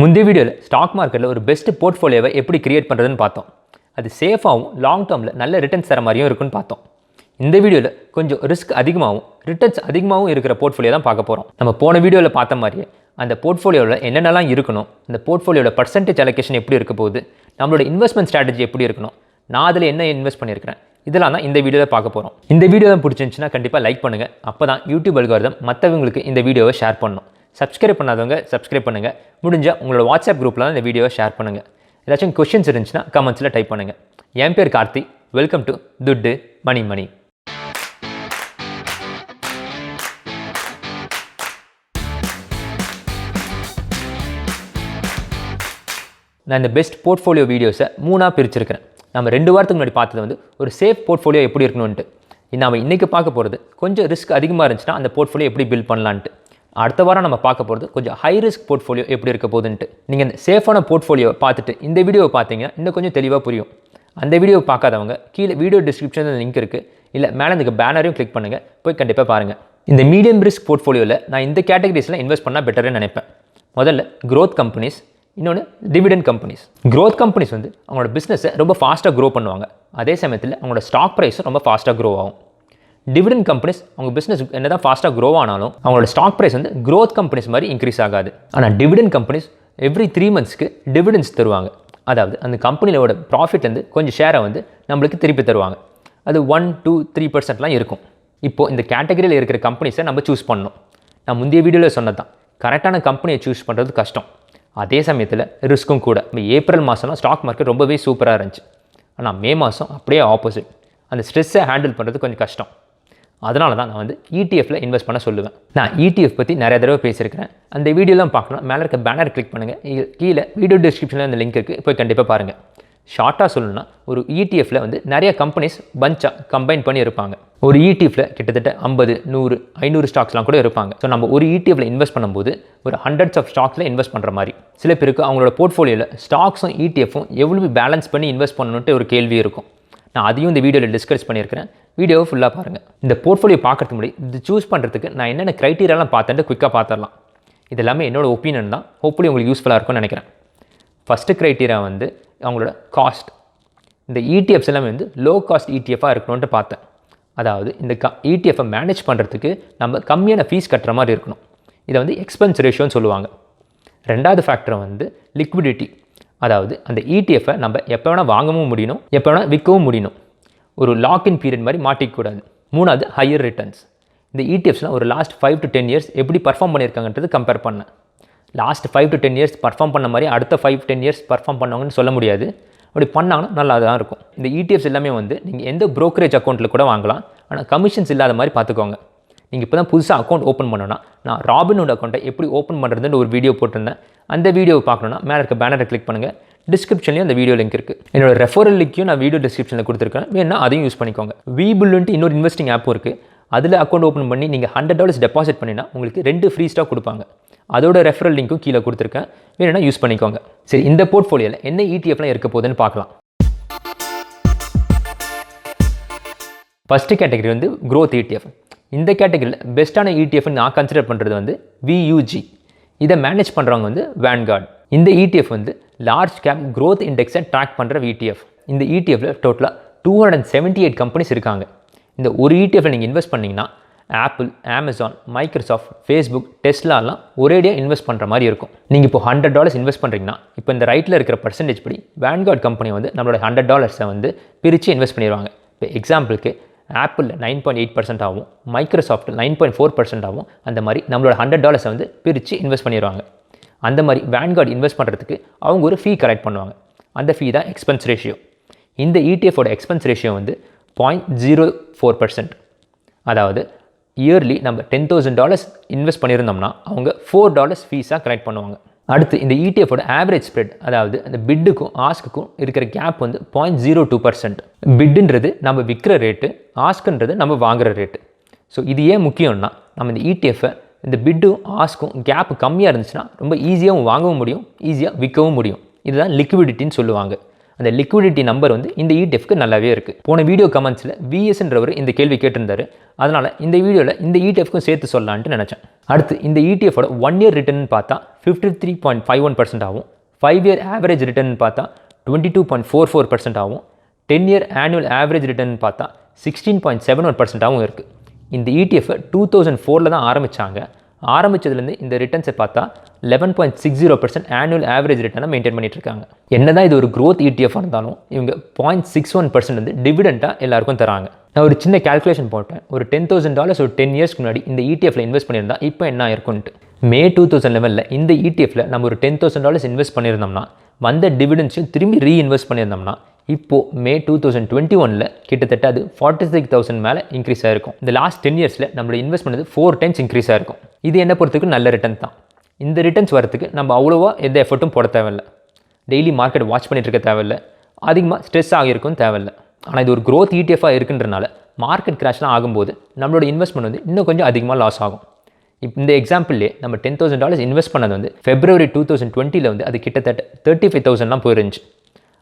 முந்தைய வீடியோவில் ஸ்டாக் மார்க்கெட்டில் ஒரு பெஸ்ட் போர்ட்ஃபோலியோவை எப்படி கிரியேட் பண்ணுறதுன்னு பார்த்தோம். அது சேஃபாகவும் லாங் டேர்மில் நல்ல ரிட்டர்ன்ஸ் தர மாதிரியும் இருக்குன்னு பார்த்தோம். இந்த வீடியோவில் கொஞ்சம் ரிஸ்க் அதிகமாகவும் ரிட்டர்ன்ஸ் அதிகமாகவும் இருக்கிற போர்ட்ஃபோலியோ தான் பார்க்க போகிறோம். நம்ம போன வீடியோவில் பார்த்த மாதிரியே அந்த போர்ட்ஃபோலியோவில் என்னென்னலாம் இருக்கணும், இந்த போர்ட்ஃபோலியோட பர்சன்டேஜ் அலோகேஷன் எப்படி இருக்க போகுது, நம்மளோட இன்வெஸ்ட்மெண்ட் ஸ்ட்ராட்டஜி எப்படி இருக்கணும், நான் அதில் என்ன இன்வெஸ்ட் பண்ணியிருக்கிறேன், இதெல்லாம் தான் இந்த வீடியோவில் பார்க்க போகிறோம். இந்த வீடியோ தான் பிடிச்சிருந்துச்சுன்னா கண்டிப்பாக லைக் பண்ணுங்கள். அப்போ தான் யூடியூப் அல்காரிதம் மற்றவங்களுக்கு இந்த வீடியோவை ஷேர் பண்ணணும். சப்ஸ்கிரைப் பண்ணாதவங்க சப்ஸ்கிரைப் பண்ணுங்கள். முடிஞ்சால் உங்களோட வாட்ஸ்அப் குரூப்பில் இந்த வீடியோவை ஷேர் பண்ணுங்கள். ஏதாச்சும் கொஷின்ஸ் இருந்துச்சுன்னா கமெண்ட்ஸில் டைப் பண்ணுங்கள். என் பேர் கார்த்தி. வெல்கம் டு துட்டு மணி மணி. நான் இந்த பெஸ்ட் போர்ட்ஃபோலியோ வீடியோஸை 3ஆக பிரிச்சிருக்கிறேன். நம்ம 2 வாரத்துக்கு முன்னாடி பார்த்தது வந்து ஒரு சேஃப் போர்ட்ஃபோலியோ எப்படி இருக்கணும்ன்ட்டு. நம்ம இன்றைக்கி பார்க்க போகிறது கொஞ்சம் ரிஸ்க் அதிகமாக இருந்துச்சுன்னா அந்த போர்ட்ஃபோலியோ எப்படி பில்ட் பண்ணலான்ட்டு. அடுத்த வாரம் நம்ம பார்க்க போகிறது கொஞ்சம் ஹை ரிஸ்க் போர்ட்ஃபோலியோ எப்படி இருக்க போகுதுன்ட்டு. நீங்கள் இந்த சேஃபான போர்ட்ஃபோலியோவை பார்த்துட்டு இந்த வீடியோவை பார்த்தீங்கன்னா இன்னும் கொஞ்சம் தெளிவாக புரியும். அந்த வீடியோவை பார்க்காதவங்க கீழே வீடியோ டிஸ்கிரிப்ஷனில் லிங்க் இருக்குது, இல்லை மேலே இந்த பேனரையும் கிளிக் பண்ணுங்கள், போய் கண்டிப்பாக பாருங்கள். இந்த மீடியம் ரிஸ்க் போர்ட்ஃபோலியோவில் நான் இந்த கேட்டகரிஸில் இன்வெஸ்ட் பண்ணால் பெட்டர்னு நினைப்பேன். முதல்ல க்ரோத் கம்பெனிஸ், இன்னொன்று டிவிடெண்ட் கம்பெனிஸ். க்ரோத் கம்பெனிஸ் வந்து அவங்களோட பிஸ்னஸை ரொம்ப ஃபாஸ்ட்டாக க்ரோ பண்ணுவாங்க. அதே சமயத்தில் அவங்களோட ஸ்டாக் ப்ரைஸும் ரொம்ப ஃபாஸ்ட்டாக க்ரோ ஆகும். டிவிடெண்ட் கம்பெனிஸ் அவங்க பிஸ்னஸ் என்ன தான் ஃபாஸ்ட்டாக க்ரோ ஆனாலும் அவங்களோட ஸ்டாக் ப்ரைஸ் வந்து க்ரோத் கம்பெனிஸ் மாதிரி இன்க்ரீஸ் ஆகாது. ஆனால் டிவிடெண்ட் கம்பெனிஸ் எவ்ரி 3 monthsக்கு டிவிடெண்ட்ஸ் தருவாங்க. அதாவது அந்த கம்பெனியோட ப்ராஃபிட்லேருந்து கொஞ்சம் ஷேரை வந்து நம்மளுக்கு திருப்பி தருவாங்க. அது 1, 2, 3% இருக்கும். இப்போது இந்த கேட்டகரியில் இருக்கிற கம்பெனிஸை நம்ம சூஸ் பண்ணணும். நான் முந்தைய வீடியோவில் சொன்னது தான், கரெக்டான கம்பெனியை சூஸ் பண்ணுறது கஷ்டம், அதே சமயத்தில் ரிஸ்க்கும் கூட. இப்போ ஏப்ரல் மாதம்லாம் ஸ்டாக் மார்க்கெட் ரொம்பவே சூப்பராக இருந்துச்சு. ஆனால் மே மாதம் அப்படியே ஆப்போசிட். அந்த ஸ்ட்ரெஸ்ஸை ஹேண்டில் பண்ணுறது கொஞ்சம் கஷ்டம். அதனால தான் நான் வந்து ETFல இன்வெஸ்ட் பண்ண சொல்லுவேன். நான் ETF பற்றி நிறைய தடவை பேசியிருக்கிறேன். அந்த வீடியோலாம் பார்க்கணும், மேலே இருக்க பேனர் கிளிக் பண்ணுங்கள், கீழே வீடியோ டிஸ்கிரிப்ஷனில் அந்த லிங்க் இருக்குது, போய் கண்டிப்பாக பாருங்கள். ஷார்ட்டாக சொல்லணும்னா ஒரு ETFல வந்து நிறைய கம்பெனிஸ் பஞ்சாக கம்பைன் பண்ணி இருப்பாங்க. ஒரு ETFல கிட்டத்தட்ட 50, 100, 500 ஸ்டாக்ஸ்லாம் கூட இருப்பாங்க. ஸோ நம்ம ஒரு ETFல இன்வெஸ்ட் பண்ணும்போது ஒரு ஹண்ட்ரட்ஸ் ஆஃப் ஸ்டாக்ஸில் இன்வெஸ்ட் பண்ணுற மாதிரி. சில பேருக்கு அவங்களோட போர்ட்ஃபோலியோவில் ஸ்டாக்ஸும் ETFும் எவ்வளவு பேலன்ஸ் பண்ணி இன்வெஸ்ட் பண்ணணுன்ட்டு ஒரு கேள்வி இருக்கும். நான் அதையும் இந்த வீடியோவில் டிஸ்கஸ் பண்ணியிருக்கிறேன். வீடியோவை ஃபுல்லாக பாருங்கள். இந்த போர்ட்ஃபோலியோ பார்க்கறதுக்கு முன்னாடி இது சூஸ் பண்ணுறதுக்கு நான் என்னென்ன க்ரைட்டீரியாலாம் பார்த்துட்டு குயிக்காக பார்த்துடலாம். இது எல்லாமே என்னோட ஒப்பீனியன் தான். ஹோப்ஃபுல்லி உங்களுக்கு யூஸ்ஃபுல்லாக இருக்கும்னு நினைக்கிறேன். ஃபஸ்ட்டு க்ரைட்டீரியா வந்து அவங்களோட காஸ்ட். இந்த ETFs எல்லாமே வந்து லோ காஸ்ட் ETFாக இருக்கணும்ன்ட்டு பார்த்தேன். அதாவது இந்த ETFை மேனேஜ் பண்ணுறதுக்கு நம்ம கம்மியான ஃபீஸ் கட்டுற மாதிரி இருக்கணும். இதை வந்து எக்ஸ்பென்ஸ் ரேஷியோன்னு சொல்லுவாங்க. 2வது ஃபேக்டர் வந்து லிக்விடிட்டி. அதாவது அந்த ETFை நம்ம எப்போ வேணால் வாங்கவும் முடியணும், எப்போ வேணால் விற்கவும் முடியணும். ஒரு லாக்இன் பீரியட் மாதிரி மாட்டிக்கூடாது. 3வது ஹையர் ரிட்டர்ன்ஸ். இந்த ETFஸ்லாம் ஒரு லாஸ்ட் 5 to 10 years எப்படி பர்ஃபார்ம் பண்ணியிருக்காங்கன்றது கம்பேர் பண்ணேன். லாஸ்ட் 5 to 10 years பர்ஃபார்ம் பண்ண மாதிரி அடுத்த 5, 10 years பர்ஃபார்ம் பண்ணவங்கன்னு சொல்ல முடியாது. அப்படி பண்ணாங்கன்னா நல்லா தான் இருக்கும். இந்த ETFs எல்லாமே வந்து நீங்கள் எந்த ப்ரோக்கரேஜ் அக்கௌண்ட்டில் கூட வாங்கலாம். ஆனால் கமிஷன்ஸ் இல்லாத மாதிரி பார்த்துக்கோங்க. நீங்கள் இப்போ தான் புதுசாக அக்கௌண்ட் ஓப்பன் பண்ணணும்னா நான் ராபின்ஹுட் அக்கௌண்ட்டை எப்படி ஓப்பன் பண்ணுறதுன்னு ஒரு வீடியோ போட்டிருந்தேன். அந்த வீடியோவை பார்க்கணுன்னா மேலே இருக்க பேனரை கிளிக் பண்ணுங்கள், டிஸ்கிரிப்ஷன்லேயும் அந்த வீடியோ லிங்க் இருக்குது. என்னோட ரெஃபரல் லிங்க்கையும் நான் வீடியோ டிஸ்கிரிப்ஷனில் கொடுத்துருக்கேன், வேணா அதையும் யூஸ் பண்ணிக்கோங்க. வீபுல்லுன்ட்டு இன்னொரு இன்வெஸ்டிங் ஆப்பும் இருக்குது. அதில் அக்கௌண்ட் ஓப்பன் பண்ணி நீங்கள் $100 டெபாசிட் பண்ணினா உங்களுக்கு 2 ஃப்ரீ ஸ்டாக் கொடுப்பாங்க. அதோட ரெஃபரல் லிங்க்கும் கீழே கொடுத்துருக்கேன், வேணும்னா யூஸ் பண்ணிக்கோங்க. சரி, இந்த போர்ட்ஃபோலியோவில் என்ன ETFலாம் இருக்க போகுதுன்னு பார்க்கலாம். ஃபஸ்ட்டு கேட்டகரி வந்து க்ரோத் ETF. இந்த கேட்டகரியில் பெஸ்ட்டான ETFன்னு நான் கன்சிடர் பண்ணுறது வந்து VUG. இதை மேனேஜ் பண்ணுறவங்க வந்து வேன்கார்ட். இந்த ETF வந்து லார்ஜ் கேப் க்ரோத் இண்டெக்ஸை ட்ராக் பண்ணுற ETF. இந்த ETFல டோட்டலாக 278 கம்பெனிஸ் இருக்காங்க. இந்த ஒரு ETFல நீங்கள் இன்வெஸ்ட் பண்ணிங்கன்னா ஆப்பிள், அமேசான், மைக்ரோசாஃப்ட், ஃபேஸ்புக், டெஸ்லாலாம் ஒரேடியாக இன்வெஸ்ட் பண்ணுற மாதிரி இருக்கும். நீங்கள் இப்போ $100 இன்வெஸ்ட் பண்ணுறீங்கன்னா இப்போ இந்த ரைட்டில் இருக்கிற பர்சன்டேஜ் படி வேன்கார்ட் கம்பெனி வந்து நம்மளோட $100 வந்து பிரித்து இன்வெஸ்ட் பண்ணிடுவாங்க. இப்போ எக்ஸாம்பிளுக்கு ஆப்பிளில் 9.8% ஆகும், மைக்ரோசாஃப்ட்டில் 9.4% ஆகும். அந்த மாதிரி நம்மளோட $100 வந்து பிரித்து இன்வெஸ்ட் பண்ணிடுவாங்க. அந்த மாதிரி வேன்கார்ட் இன்வெஸ்ட் பண்ணுறதுக்கு அவங்க ஒரு ஃபீ கலெக்ட் பண்ணுவாங்க. அந்த ஃபீ தான் எக்ஸ்பென்ஸ் ரேஷியோ. இந்த ETFோட எக்ஸ்பென்ஸ் ரேஷியோ வந்து 0.04%. அதாவது இயர்லி நம்ம $10,000 இன்வெஸ்ட் பண்ணியிருந்தோம்னா அவங்க $4 ஃபீஸாக கலெக்ட் பண்ணுவாங்க. அடுத்து இந்த ETFோட ஆவரேஜ் ஸ்ப்ரெட், அதாவது அந்த பிட்டுக்கும் ஆஸ்க்குக்கும் இருக்கிற கேப் வந்து 0.02%. பிட்டுன்றது நம்ம விற்கிற ரேட்டு, ஆஸ்க்குன்றது நம்ம வாங்குகிற ரேட்டு. ஸோ இது ஏன் முக்கியம்னா நம்ம இந்த ETFை இந்த பிட்டும் ஆஸ்க்கும் கேப் கம்மியாக இருந்துச்சுன்னா ரொம்ப ஈஸியாகவும் வாங்கவும் முடியும், ஈஸியாக விற்கவும் முடியும். இதுதான் லிக்விடிட்டின்னு சொல்லுவாங்க. அந்த லிக்விடிட்டி நம்பர் வந்து இந்த ETF நல்லாவே இருக்குது. போன வீடியோ கமெண்ட்ஸில் VSன்றவர் இந்த கேள்வி கேட்டிருந்தாரு. அதனால் இந்த வீடியோவில் இந்த ETFக்கும் சேர்த்து சொல்லலான்ட்டு நினச்சேன். அடுத்து இந்த ETFோட 1 year ரிட்டர்ன் பார்த்தா 53.51% ஆகும். 5 year ஆவரேஜ் ரிட்டர்ன் பார்த்தா 22.44% ஆகும். 10 year ஆனுவல் ஆவரேஜ் ரிட்டர்ன் பார்த்தா 16.71% ஆகும் இருக்குது. இந்த ETF 2004 தான் ஆரம்பித்தாங்க. ஆரம்பித்ததுலேருந்து இந்த ரிட்டர்ன்ஸை பார்த்தா 11.60% ஆனுவல் ஆவரேஜ் ரிட்டர்னை மெயின்டைன் பண்ணிட்டு இருக்காங்க. என்னதான் இது ஒரு growth ETF இருந்தாலும் இவங்க 0.61% வந்து டிவிடெண்டாக எல்லாருக்கும் தராங்க. நான் ஒரு சின்ன கால்குலேஷன் போட்டேன். ஒரு $10,000 ஒரு 10 yearsக்கு முன்னாடி இந்த ETFல இன்வெஸ்ட் பண்ணியிருந்தா இப்போ என்ன இருக்குன்ட்டு. மே 2011 இந்த ETFல நம்ம ஒரு $10,000 இன்வெஸ்ட் பண்ணியிருந்தோம்னா வந்த டிவிடெண்ட்ஸையும் திரும்பி ரீஇன்வெஸ்ட் பண்ணியிருந்தோம்னா இப்போது மே 2021 கிட்டத்தட்ட அது 46,000 மேலே இன்க்ரீஸ் ஆகிருக்கும். இந்த லாஸ்ட் 10 yearsல நம்மளோட இன்வெஸ்ட் பண்ணது 4 times இன்க்ரீஸ் ஆகிருக்கும். இது என்ன பொறுத்தவரைக்கும் நல்ல ரிட்டர்ன் தான். இந்த ரிட்டர்ன்ஸ் வரத்துக்கு நம்ம அவ்வளோவா எந்த எஃபர்ட்டும் போட தேவையில்லை. டெய்லி மார்க்கெட் வாட்ச் பண்ணிட்டு இருக்க தேவையில்லை. அதிகமாக ஸ்ட்ரெஸ் ஆகிருக்கும் தேவையில்லை. ஆனால் இது ஒரு growth ETF இருக்குன்றனால மார்க்கெட் கிராஷ்லாம் ஆகும்போது நம்மளோட இன்வெஸ்ட்மெண்ட் வந்து இன்னும் கொஞ்சம் அதிகமாக லாஸ் ஆகும். இந்த எக்ஸாம்பிள்லேயே நம்ம $10,000 இன்வெஸ்ட் பண்ணது வந்து February 2020 வந்து அது கிட்டத்தட்ட 35,000 போயிருந்துச்சு.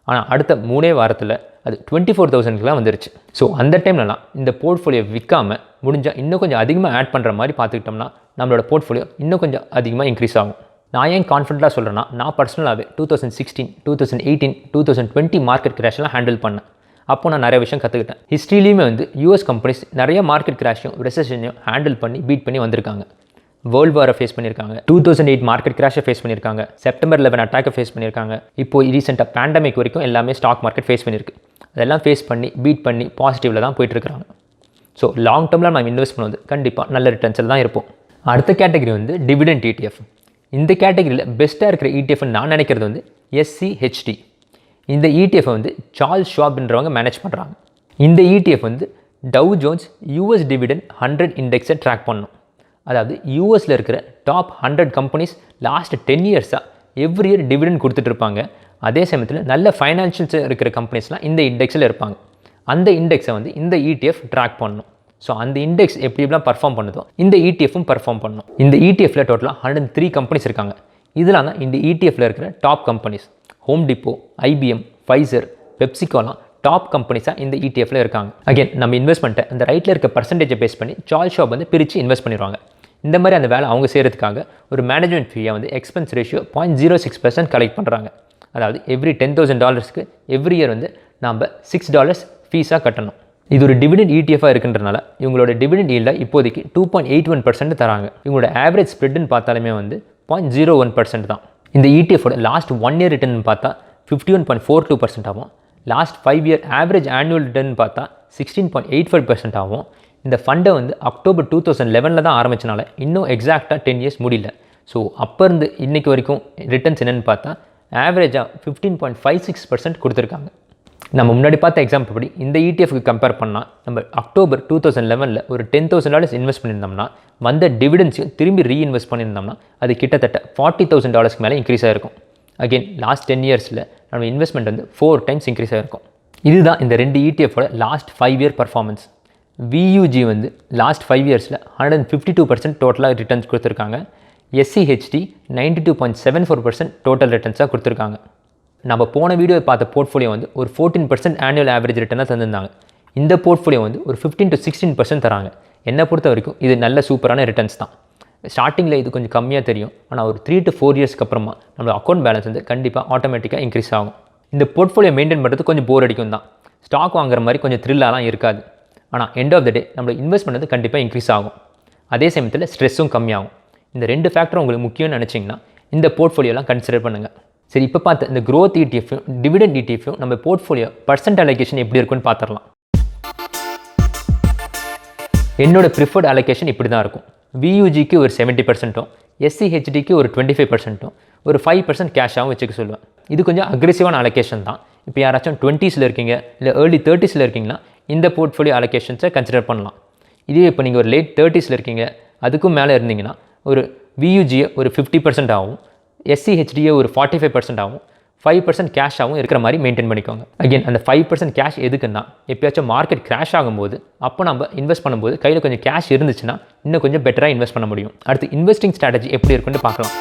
ஆனால் அடுத்த 3 வாரத்தில் அது 24,000 வந்துருச்சு. ஸோ அந்த டைம்லலாம் இந்த போர்ட்ஃபோலியோ விற்காமல் முடிஞ்சால் இன்னும் கொஞ்சம் அதிகமாக ஆட் பண்ணுற மாதிரி பார்த்துக்கிட்டோம்னா நம்மளோட போர்ட்ஃபோலியோ இன்னும் கொஞ்சம் அதிகமாக இன்க்ரீஸ் ஆகும். நான் ஏன் கான்ஃபிடென்ட்டாக சொல்கிறேன்னா நான் பர்சனலாகவே 2016, 2018, 2020 மார்க்கெட் கிராஷ்லாம் ஹேண்டில் பண்ணேன். அப்போ நான் நிறைய விஷயம் கற்றுக்கிட்டேன். ஹிஸ்ட்ரியிலையுமே வந்து US கம்பெனிஸ் நிறைய மார்க்கெட் கிராஷையும் ரெசெஷனையும் ஹேண்டில் பண்ணி பீட் பண்ணி வந்திருக்காங்க. வேர்ல்டு வாரை ஃபேஸ் பண்ணியிருக்காங்க. 2008 மார்க்கெட் கிராஷை ஃபேஸ் பண்ணியிருக்காங்க. September 11 அட்டாக்கை ஃபேஸ் பண்ணியிருக்காங்க. இப்போது ரீசெண்டாக பேண்டமிக் வரைக்கும் எல்லாமே ஸ்டாக் மார்க்கெட் ஃபேஸ் பண்ணியிருக்கு. அதெல்லாம் ஃபேஸ் பண்ணி பீட் பண்ணி பாசிட்டிவில் தான் போயிட்டுருக்காங்க. ஸோ லாங் டேர்மில் நம்ம இன்வெஸ்ட் பண்ணுவது கண்டிப்பாக நல்ல ரிட்டர்ன்ஸில் தான் இருப்போம். அடுத்த கேட்டகரி வந்து டிவிடெண்ட் ETF. இந்த கேட்டகரியில் பெஸ்ட்டாக இருக்கிற ETFன்னு நான் நினைக்கிறது வந்து SCHD. இந்த ETF வந்து சார்ல்ஸ் ஷாப்ன்றவங்க மேனேஜ் பண்ணுறாங்க. இந்த ETF வந்து டவ் ஜோன்ஸ் US டிவிடெண்ட் 100 இண்டெக்ஸை ட்ராக் பண்ணும். அதாவது யூஎஸில் இருக்கிற டாப் 100 கம்பெனிஸ் லாஸ்ட் 10 இயர்ஸாக எவ்ரி இயர் டிவிடெண்ட் கொடுத்துட்டு இருப்பாங்க. அதே சமயத்தில் நல்ல ஃபைனான்ஷியல்ஸ் இருக்கிற கம்பெனிஸ்லாம் இந்த இண்டெக்ஸில் இருப்பாங்க. அந்த இண்டெக்ஸை வந்து இந்த ETF ட்ராக் பண்ணணும். ஸோ அந்த இண்டெக்ஸ் எப்படிலாம் பர்ஃபார்ம் பண்ணுதோ இந்த ETFும் பர்ஃபார்ம் பண்ணணும். இந்த ETFல டோட்டலாக 103 கம்பெனிஸ் இருக்காங்க. இதெல்லாம் தான் இந்த ETFல இருக்கிற top companies. Home Depot, IBM, Pfizer, பெப்சிகோலாம் டாப் கம்பெனிஸாக இந்த ETFல இருக்காங்க. அகைன் நம்ம இன்வெஸ்ட்மெண்ட்டை அந்த ரைட்டில் இருக்க பர்சன்டேஜை பேஸ் பண்ணி சார்ல்ஸ் ஷாப் வந்து பிரித்து இன்வெஸ்ட் பண்ணிடுவாங்க. இந்த மாதிரி அந்த வேலை அவங்க செய்கிறதுக்காக ஒரு மேனேஜ்மெண்ட் ஃபீயை வந்து எக்ஸ்பென்ஸ் ரேஷியோ 0.06% கலெக்ட் பண்ணுறாங்க. அதாவது எவ்ரி $10,000 எவ்ரி இயர் வந்து நம்ம $6 ஃபீஸாக கட்டணும். இது ஒரு டிவிடெண்ட் ETF இருக்குன்றனால இவங்களோட டிவிடெண்ட் ஈல்டை இப்போதைக்கு 2.81% தராங்க. இவங்களோட ஆவரேஜ் ஸ்ப்ரெட்னு பார்த்தாலுமே வந்து 0.01% தான். இந்த ETFோட லாஸ்ட் 1 year ரிட்டர்ன் பார்த்தா 51.42% ஆகும். Last 5 year average annual return பார்த்தா 16.85% ஆகும். இந்த ஃபண்டை வந்து October 2011 தான் ஆரம்பிச்சனால இன்னும் எக்ஸாக்டாக 10 years முடியல. ஸோ அப்போ இருந்து இன்றைக்கு வரைக்கும் ரிட்டர்ன்ஸ் என்னென்னு பார்த்தா ஆவரேஜாக 15.56% கொடுத்துருக்காங்க. நம்ம முன்னாடி பார்த்த எக்ஸாம்பிள் படி இந்த ETFக்கு கம்பேர் பண்ணால் நம்ம October 2011 ஒரு $10,000 இன்வெஸ்ட் பண்ணியிருந்தோம்னா வந்த டிவிடெண்ட்ஸையும் திரும்பி ரீஇன்வெஸ்ட் பண்ணியிருந்தோம்னா அது கிட்டத்தட்ட $40,000 மேலே இன்க்ரீஸ் ஆகிருக்கும். அகெயின் லாஸ்ட் 10 yearsல நம்ம இன்வெஸ்ட்மெண்ட் வந்து 4 times இன்க்ரீஸ் ஆகிருக்கும். இதுதான் இந்த 2 ETFோட லாஸ்ட் 5 year பர்ஃபார்மன்ஸ். VUG வந்து லாஸ்ட் 5 yearsல 152% டோட்டலாக ரிட்டர்ன்ஸ் கொடுத்துருக்காங்க. SCHD 92.74% டோட்டல் ரிட்டர்ன்ஸாக கொடுத்துருக்காங்க. நம்ம போன வீடியோ பார்த்த போர்ட்ஃபோலியோ வந்து ஒரு 14% ஆனுவல் ஆவரேஜ் ரிட்டர்னாக தந்திருந்தாங்க. இந்த போர்ட்ஃபோலியோ வந்து ஒரு 15 to 16% தராங்க. என்னை பொறுத்த வரைக்கும் இது நல்ல சூப்பரான ரிட்டர்ன்ஸ் தான். ஸ்டார்டிங்கில் இது கொஞ்சம் கம்மியாக தெரியும். ஆனால் ஒரு 3 to 4 yearsக்கு அப்புறமா நம்மளோட அக்கௌண்ட் பேலன்ஸ் வந்து கண்டிப்பாக ஆட்டோமேட்டிக்காக இன்க்ரீஸ் ஆகும். இந்த போர்ட்ஃபோலியோ மெயின்டைன் பண்ணுறது கொஞ்சம் போர் அடிக்கும் தான். ஸ்டாக் வாங்குற மாதிரி கொஞ்சம் த்ரில்லாலாம் இருக்காது. ஆனால் எண்ட் ஆஃப் த டே நம்மளோட இன்வெஸ்ட்மெண்ட் வந்து கண்டிப்பாக இன்க்ரீஸ் ஆகும். அதே சமயத்தில் ஸ்ட்ரெஸ்ஸும் கம்மியாகும். இந்த 2 ஃபேக்டரும் உங்களுக்கு முக்கியம்னு நினச்சிங்கன்னா இந்த போர்ட்ஃபோலியோலாம் கன்சிடர் பண்ணுங்கள். சரி, இப்போ பார்த்து இந்த growth ETFும் டிவிடெண்ட் ETFும் நம்ம போர்ட்ஃபோலியோ பர்சன்ட் அலோகேஷன் எப்படி இருக்குன்னு பார்த்துடலாம். என்னோட ப்ரிஃபர்ட் அலோகேஷன் இப்படி தான் இருக்கும். VUGக்கு ஒரு 70%, SCHDக்கு ஒரு 25%, ஒரு 5% கேஷாகவும் வச்சுக்க சொல்லுவேன். இது கொஞ்சம் அக்ரெசிவான அலோகேஷன் தான். இப்போ யாராச்சும் 20ஸ்ல இருக்கீங்க இல்லை ஏர்லி 30ஸ்ல இருக்கீங்கன்னா இந்த போர்ட்ஃபோலியோ அலோகேஷன்ஸை கன்சிடர் பண்ணலாம். இதுவே இப்போ நீங்கள் ஒரு லேட் 30ஸ்ல இருக்கீங்க அதுக்கும் மேலே இருந்தீங்கன்னா ஒரு VUGயை ஒரு 50% ஆகும், SCHDயை ஒரு 45% ஆகும், 5% கேஷாகவும் இருக்கிற மாதிரி மெயின்டைன் பண்ணிக்கோங்க. அகெயின் அந்த 5% கேஷ் எதுக்குன்னா எப்பயாச்சும் மார்க்கெட் கிராஷ் ஆகும்போது அப்போ நம்ம இன்வெஸ்ட் பண்ணும்போது கையில் கொஞ்சம் கேஷ் இருந்துச்சுன்னா இன்னும் கொஞ்சம் பெட்டராக இன்வெஸ்ட் பண்ண முடியும். அடுத்து இன்வெஸ்டிங் ஸ்ட்ராட்டஜி எப்படி இருக்குன்னு பார்க்கலாம்.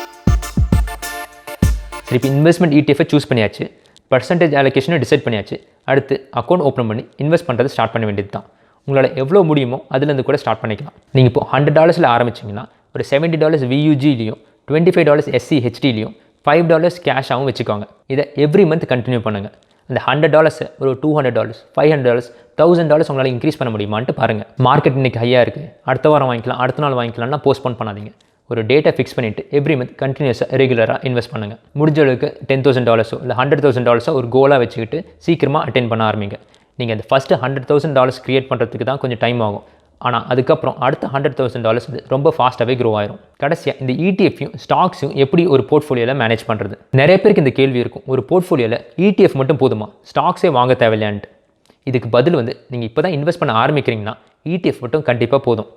சரி, இப்போ இன்வெஸ்ட்மெண்ட் ETF சூஸ் பண்ணியாச்சு. பர்சன்டேஜ் அலோகேஷனும் டிசைட் பண்ணியாச்சு. அடுத்து அக்கௌண்ட் ஓப்பன் பண்ணி இன்வெஸ்ட் பண்ணுறது ஸ்டார்ட் பண்ண வேண்டியது தான். உங்களால் எவ்வளோ முடியுமோ அதுலேருந்து கூட ஸ்டார்ட் பண்ணிக்கலாம். நீங்கள் இப்போ $100 ஆரம்பிச்சிங்கன்னா ஒரு $70 VUGலையும் $25 SCHDலையும் $5 கேஷாகவும் வச்சுக்கோங்க. இதை எவ்ரி மந்த் கண்டினியூ பண்ணுங்கள். அந்த $100 ஒரு $200 $500 $1000 உங்களால் இன்க்ரீஸ் பண்ண முடியுமான்ட்டு பாருங்கள். மார்க்கெட் இன்றைக்கி ஹையாக இருக்குது, அடுத்த வாரம் வாங்கிக்கலாம், அடுத்த நாள் வாங்கிக்கலாம்னா போஸ்ட்போன் பண்ணாதீங்க. ஒரு டேட்டை ஃபிக்ஸ் பண்ணிவிட்டு எவ்ரி மந்த் கண்டினியூஸாக ரெகுலராக இன்வெஸ்ட் பண்ணுங்கள். முடிஞ்ச அளவுக்கு $10,000 இல்லை $100,000 ஒரு கோலாக வச்சுக்கிட்டு சீக்கிரமாக அட்டென்ட் பண்ண ஆரம்பிங்க. நீங்கள் அந்த ஃபஸ்ட்டு $100,000 க்ரியேட் பண்ணுறதுக்கு தான் கொஞ்சம் டைம் ஆகும். ஆனால் அதுக்கப்புறம் அடுத்த $100,000 ரொம்ப ஃபாஸ்ட்டாகவே க்ரோ ஆயிரும். கடைசியாக இந்த ETF-யும் ஸ்டாக்ஸையும் எப்படி ஒரு போர்ட்ஃபோலியோவில் மேனேஜ் பண்ணுறது? நிறைய பேருக்கு இந்த கேள்வி இருக்கும், ஒரு போர்ட்ஃபோலியோவில் ETF மட்டும் போதுமா, ஸ்டாக்ஸே வாங்க தேவையில்லையான்ட்டு. இதுக்கு பதில் நீங்கள் இப்போ தான் இன்வெஸ்ட் பண்ண ஆரம்பிக்கிறீங்கன்னா ETF மட்டும் கண்டிப்பாக போதும்.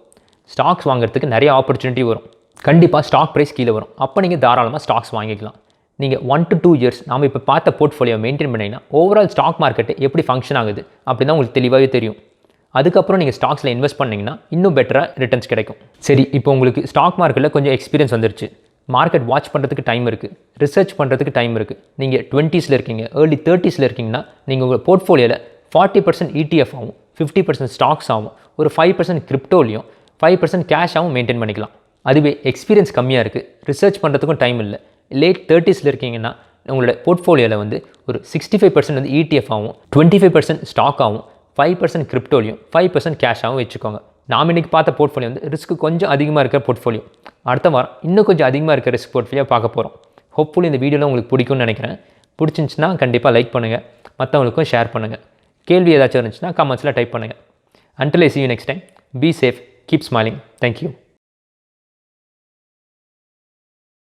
ஸ்டாக்ஸ் வாங்குறதுக்கு நிறைய ஆப்பர்ச்சுனிட்டி வரும். கண்டிப்பாக ஸ்டாக் ப்ரைஸ் கீழே வரும். அப்போ நீங்கள் தாராளமாக ஸ்டாக்ஸ் வாங்கிக்கலாம். நீங்கள் 1 to 2 years நாம் இப்போ பார்த்த போர்ட்ஃபோலியோ மெயின்டைன் பண்ணிங்கன்னா ஓவரால் ஸ்டாக் மார்க்கெட்டு எப்படி ஃபங்க்ஷன் ஆகுது அப்படி தான் உங்களுக்கு தெளிவாகவே தெரியும். அதுக்கப்புறம் நீங்கள் ஸ்டாக்ஸில் இன்வெஸ்ட் பண்ணிங்கன்னா இன்னும் பெட்டராக ரிட்டர்ன்ஸ் கிடைக்கும். சரி, இப்போ உங்களுக்கு ஸ்டாக் மார்க்கெட்டில் கொஞ்சம் எக்ஸ்பீரியன்ஸ் வந்துருச்சு, மார்க்கெட் வாட்ச் பண்ணுறதுக்கு டைம் இருக்குது, ரிசர்ச் பண்ணுறதுக்கு டைம் இருக்குது, நீங்கள் 20s இருக்கீங்க, early 30s இருக்கீங்கன்னா நீங்கள் உங்கள் போர்ட்ஃபோலியோவில் 40% ETF ஆகும், 50% ஸ்டாக்ஸ் ஆகும், ஒரு 5% கிரிப்டோலையும் 5% கேஷாகவும் மெயின்டைன் பண்ணிக்கலாம். அதுவே எக்ஸ்பீரியன்ஸ் கம்மியாக இருக்குது, ரிசர்ச் பண்ணுறதுக்கும் டைம் இல்லை, லேட் 30s இருக்கீங்கன்னா உங்களோட போர்ட்ஃபோலியோவில் ஒரு 65% ETF ஆகும், 25% ஸ்டாக் ஆகும், 5% கிரிப்டோலையும் 5% கேஷாகவும் வச்சுக்கோங்க. நாம் இன்றைக்கி பார்த்த போர்ட்ஃபோலியோ ரிஸ்க் கொஞ்சம் அதிகமாக இருக்கிற போர்ட்ஃபோலியோ. அடுத்த வாரம் இன்னும் கொஞ்சம் அதிகமாக இருக்கிற ரிஸ்க் போர்ட்ஃபோலியோ பார்க்க போகிறோம். ஹோப்ஃபுல்லி இந்த வீடியோவில் உங்களுக்கு பிடிக்கும்னு நினைக்கிறேன். பிடிச்சிருந்துச்சுன்னா கண்டிப்பாக லைக் பண்ணுங்கள், மற்றவங்களுக்கும் ஷேர் பண்ணுங்கள். கேள்வி ஏதாச்சும் இருந்துச்சுன்னா கமெண்ட்ஸில் டைப் பண்ணுங்கள். Until I see you next time, be safe, keep smiling. Thank you.